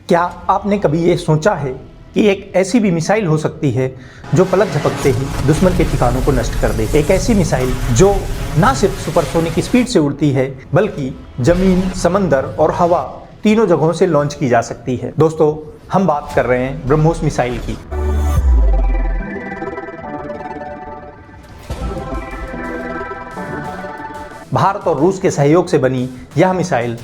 क्या आपने कभी ये सोचा है कि एक ऐसी भी मिसाइल हो सकती है जो पलक झपकते ही दुश्मन के ठिकानों को नष्ट कर दे। एक ऐसी मिसाइल जो ना सिर्फ सुपरसोनिक स्पीड से उड़ती है बल्कि जमीन, समंदर और हवा तीनों जगहों से लॉन्च की जा सकती है। दोस्तों, हम बात कर रहे हैं ब्रह्मोस मिसाइल की। भारत और रूस के सहयोग से बनी यह मिसाइल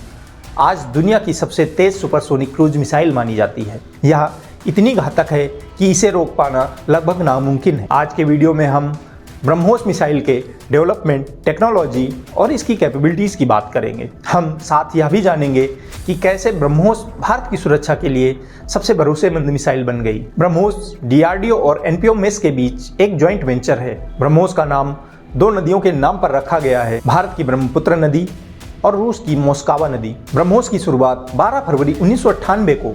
आज दुनिया की सबसे तेज सुपरसोनिक क्रूज मिसाइल मानी जाती है। यह इतनी घातक है कि इसे रोक पाना लगभग नामुमकिन है। आज के वीडियो में हम ब्रह्मोस मिसाइल के डेवलपमेंट, टेक्नोलॉजी और इसकी कैपेबिलिटीज़ की बात करेंगे। हम साथ यह भी जानेंगे कि कैसे ब्रह्मोस भारत की सुरक्षा के लिए सबसे भरोसेमंद मिसाइल बन गई। ब्रह्मोस डीआरडीओ और एनपीओ मेस के बीच एक जॉइंट वेंचर है। ब्रह्मोस का नाम दो नदियों के नाम पर रखा गया है, भारत की ब्रह्मपुत्र नदी और रूस की मोस्कावा नदी। ब्रह्मोस की शुरुआत 12 फरवरी 1998 को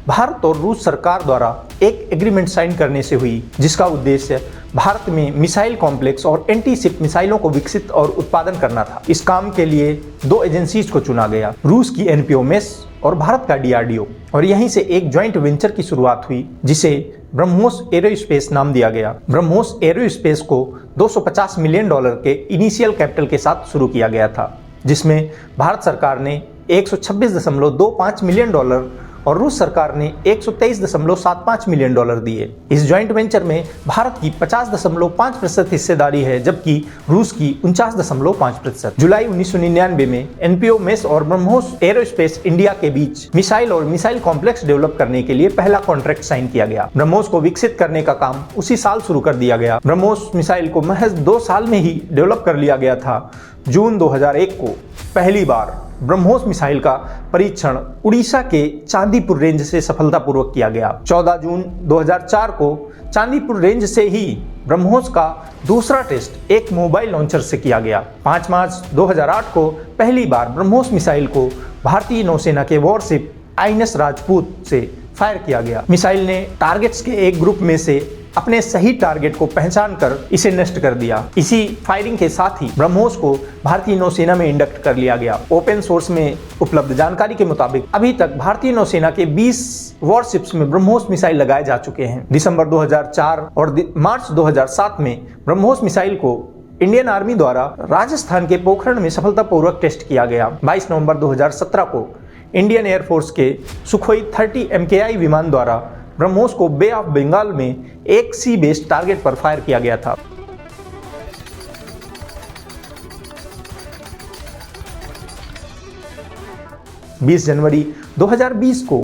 भारत और रूस सरकार द्वारा एक एग्रीमेंट साइन करने से हुई, जिसका उद्देश्य भारत में मिसाइल कॉम्प्लेक्स और एंटी शिप मिसाइलों को विकसित और उत्पादन करना था। इस काम के लिए दो एजेंसीज को चुना गया, रूस की एनपीओ मेस और भारत का डीआरडीओ, और यहीं से एक ज्वाइंट वेंचर की शुरुआत हुई जिसे ब्रह्मोस एरोस्पेस नाम दिया गया। ब्रह्मोस एरोस्पेस को $250 मिलियन के इनिशियल कैपिटल के साथ शुरू किया गया था, जिसमें भारत सरकार ने $126.25 मिलियन और रूस सरकार ने $123.75 मिलियन दिए। इस ज्वाइंट वेंचर में भारत की 50.5% हिस्सेदारी है, जबकि रूस की 49.5%। जुलाई 1999 में एनपीओ मेस और ब्रह्मोस एरोस्पेस इंडिया के बीच मिसाइल और मिसाइल कॉम्प्लेक्स डेवलप करने के लिए पहला कॉन्ट्रैक्ट साइन किया गया। ब्रह्मोस को विकसित करने का काम उसी साल शुरू कर दिया गया। ब्रह्मोस मिसाइल को महज 2 साल में ही डेवलप कर लिया गया था। जून 2001 को पहली बार ब्रह्मोस मिसाइल का परीक्षण उड़ीसा के चांदीपुर रेंज से सफलतापूर्वक किया गया। 14 जून 2004 को चांदीपुर रेंज से ही ब्रह्मोस का दूसरा टेस्ट एक मोबाइल लॉन्चर से किया गया। 5 मार्च 2008 को पहली बार ब्रह्मोस मिसाइल को भारतीय नौसेना के वॉरशिप आईएनएस राजपूत से फायर किया गया। मिसाइल ने टारगेट्स के एक ग्रुप में से अपने सही टारगेट को पहचान कर इसे नष्ट कर दिया। इसी फायरिंग के साथ ही ब्रह्मोस को भारतीय नौसेना में इंडक्ट कर लिया गया। ओपन सोर्स में उपलब्ध जानकारी के मुताबिक अभी तक भारतीय नौसेना के 20 वॉरशिप्स में ब्रह्मोस मिसाइल लगाए जा चुके हैं। दिसंबर 2004 और मार्च 2007 में ब्रह्मोस मिसाइल को इंडियन आर्मी द्वारा राजस्थान के पोखरण में सफलतापूर्वक टेस्ट किया गया। 22 नवंबर 2017 को इंडियन एयरफोर्स के सुखोई 30 MKI विमान द्वारा ब्रह्मोस को बे ऑफ बंगाल में एक सी बेस्ड टारगेट पर फायर किया गया था। 20 जनवरी 2020 को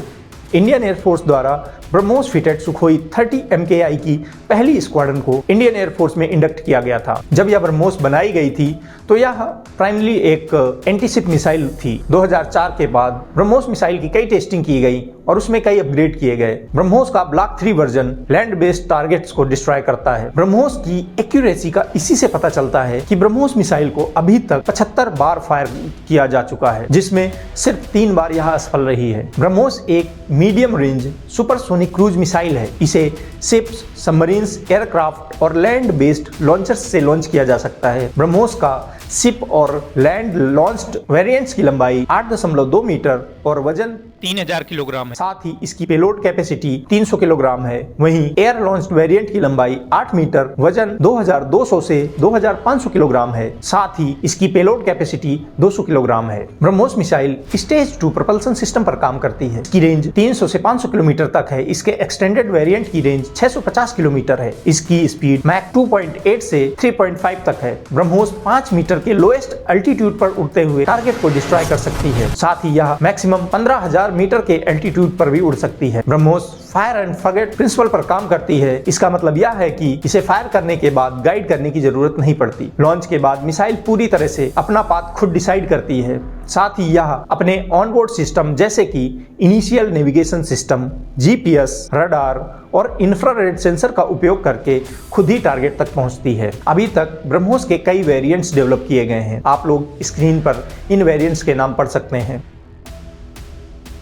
इंडियन एयरफोर्स द्वारा ब्रह्मोस फिटेड सुखोई 30 MKI की पहली स्क्वाड्रन को इंडियन एयरफोर्स में इंडक्ट किया गया था। जब यह ब्रह्मोस बनाई गई थी तो यह प्राइमरी एक एंटीशिप मिसाइल थी। 2004 के बाद ब्रह्मोस मिसाइल की कई टेस्टिंग की गई और उसमें कई अपग्रेड किए गए। ब्रह्मोस का block 3 version land based targets को डिस्ट्रॉय करता है। ब्रह्मोस की एक्यूरेसी का इसी से पता चलता है कि ब्रह्मोस मिसाइल को अभी तक 75 बार फायर किया जा चुका है, जिसमें सिर्फ 3 बार यह असफल रही है। ब्रह्मोस एक medium range supersonic cruise missile है। इसे शिप्स, सबमरीन्स, एयरक्राफ्ट और लैंड बेस्ड लॉन्चर्स से लॉन्च किया जा सकता है। ब्रह्मोस का शिप और लैंड लॉन्च्ड वेरिएंट्स की लंबाई 8.2 मीटर और वजन 3000 किलोग्राम है। साथ ही इसकी पेलोड कैपेसिटी 300 किलोग्राम है। वहीं एयर लॉन्च्ड वेरिएंट की लंबाई 8 मीटर, वजन 2200 से 2500 किलोग्राम है। साथ ही इसकी पेलोड कैपेसिटी 200 किलोग्राम है। BrahMos missile stage 2 propulsion system पर काम करती है। इसकी रेंज 300 से 500 किलोमीटर तक है। इसके एक्सटेंडेड वेरिएंट की रेंज 650 किलोमीटर है। इसकी स्पीड मैक 2.8 से 3.5 तक है। ब्रह्मोस 5 मीटर के लोएस्ट अल्टीट्यूड पर उड़ते हुए टारगेट को डिस्ट्रॉय कर सकती है। साथ ही यह मैक्सिमम 15,000 मीटर के एल्टीट्यूड पर भी उड़ सकती है। BrahMos fire and forget principle पर काम करती है। इसका मतलब यह है कि इसे फायर करने के बाद गाइड करने की जरूरत नहीं पड़ती। लॉन्च के बाद मिसाइल पूरी तरह से अपना पाथ खुद डिसाइड करती है। साथ ही यह अपने ऑनबोर्ड सिस्टम जैसे कि initial navigation system, GPS, radar और इंफ्रारेड सेंसर का उपयोग करके खुद ही टारगेट तक पहुंचती है। अभी तक ब्रह्मोस के कई वेरिएंट्स डेवलप किए गए हैं। आप लोग स्क्रीन पर इन वेरिएंट्स के नाम पढ़ सकते हैं।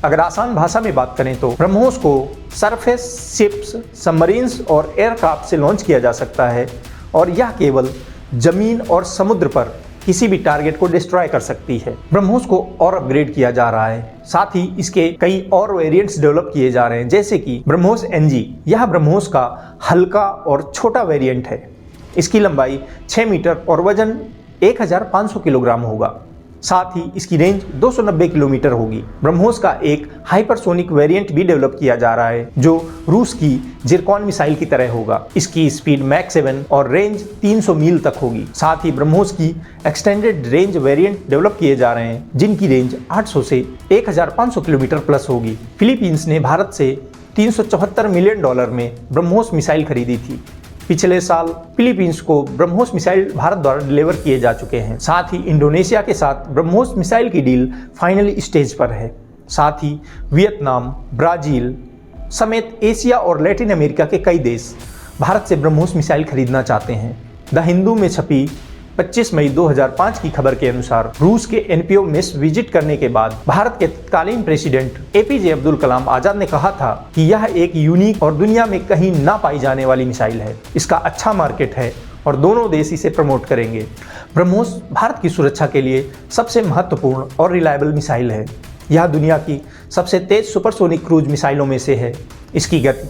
अगर आसान भाषा में बात करें तो ब्रह्मोस को सरफेस, शिप्स, सबमरीन्स और एयरक्राफ्ट से लॉन्च किया जा सकता है और यह केवल जमीन और समुद्र पर किसी भी टारगेट को डिस्ट्रॉय कर सकती है। ब्रह्मोस को और अपग्रेड किया जा रहा है, साथ ही इसके कई और वेरिएंट्स डेवलप किए जा रहे हैं, जैसे कि ब्रह्मोस NG। यह ब्रह्मोस का हल्का और छोटा वेरिएंट है। इसकी लंबाई 6 मीटर और वजन 1500 किलोग्राम होगा। साथ ही इसकी रेंज 290 किलोमीटर होगी। ब्रह्मोस का एक हाइपरसोनिक वेरिएंट भी डेवलप किया जा रहा है, जो रूस की जिरकॉन मिसाइल की तरह होगा। इसकी स्पीड मैक 7 और रेंज 300 मील तक होगी। साथ ही ब्रह्मोस की एक्सटेंडेड रेंज वेरिएंट डेवलप किए जा रहे हैं, जिनकी रेंज 800 से 1500 किलोमीटर प्लस होगी। फिलीपींस ने भारत से $374 मिलियन में ब्रह्मोस मिसाइल खरीदी थी। पिछले साल फिलीपींस को ब्रह्मोस मिसाइल भारत द्वारा डिलीवर किए जा चुके हैं। साथ ही इंडोनेशिया के साथ ब्रह्मोस मिसाइल की डील फाइनल स्टेज पर है। साथ ही वियतनाम, ब्राजील समेत एशिया और लैटिन अमेरिका के कई देश भारत से ब्रह्मोस मिसाइल खरीदना चाहते हैं। द हिंदू में छपी 25 मई 2005 की खबर के अनुसार रूस के NPO मेस विजिट करने के बाद भारत के तत्कालीन प्रेसिडेंट APJ अब्दुल कलाम आजाद ने कहा था कि यह एक यूनिक और दुनिया में कहीं ना पाई जाने वाली मिसाइल है। इसका अच्छा मार्केट है और दोनों देश इसे प्रमोट करेंगे। ब्रह्मोस भारत की सुरक्षा के लिए सबसे महत्वपूर्ण और रिलायबल मिसाइल है। यह दुनिया की सबसे तेज सुपरसोनिक क्रूज मिसाइलों में से है। इसकी गति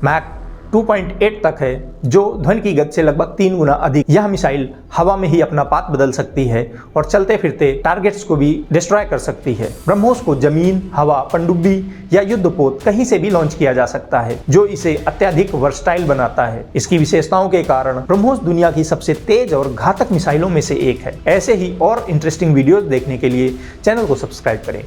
मैक 2.8 तक है, जो ध्वनि की गति से लगभग 3 गुना अधिक। यह मिसाइल हवा में ही अपना पाथ बदल सकती है और चलते फिरते टारगेट्स को भी डिस्ट्रॉय कर सकती है। ब्रह्मोस को जमीन, हवा, पनडुब्बी या युद्धपोत कहीं से भी लॉन्च किया जा सकता है, जो इसे अत्यधिक वर्सटाइल बनाता है। इसकी विशेषताओं के कारण ब्रह्मोस दुनिया की सबसे तेज और घातक मिसाइलों में से एक है। ऐसे ही और इंटरेस्टिंग वीडियोस देखने के लिए चैनल को सब्सक्राइब करें।